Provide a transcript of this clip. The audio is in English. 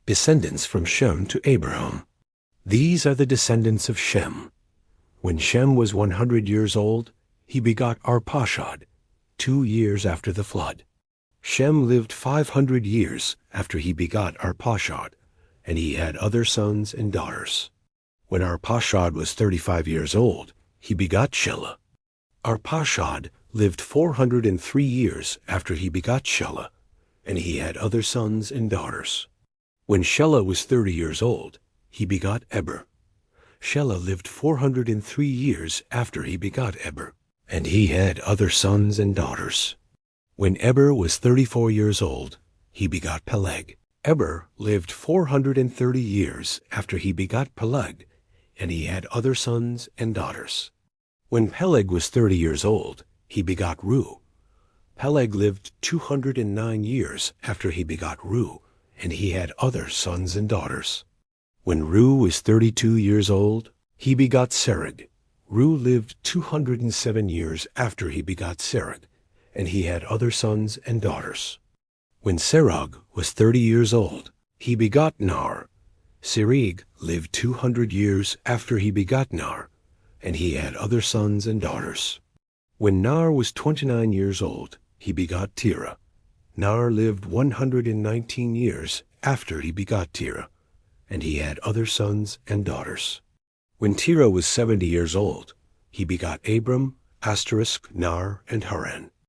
Descendants from Shem to Abraham. These are the descendants of Shem. When Shem was 100 years old, he begot Arpachshad, 2 years after the flood. Shem lived 500 years after he begot Arpachshad, and he had other sons and daughters. When Arpachshad was 35 years old, he begot Shelah. Arpachshad lived 403 years after he begot Shelah, and he had other sons and daughters. When Shelah was 30 years old, he begot Eber. Shelah lived 403 years after he begot Eber, and he had other sons and daughters. When Eber was 34 years old, he begot Peleg. Eber lived 430 years after he begot Peleg, and he had other sons and daughters. When Peleg was 30 years old, he begot Reu. Peleg lived 209 years after he begot Reu, and he had other sons and daughters. When Reu was 32 years old, he begot Serug. Reu lived 207 years after he begot Serug, and he had other sons and daughters. When Serug was 30 years old, he begot Nar. Serug lived 200 years after he begot Nar, and he had other sons and daughters. When Nar was 29 years old, he begot Terah. Nar lived 119 years after he begot Terah, and he had other sons and daughters. When Terah was 70 years old, he begot Abram, Nar, and Haran.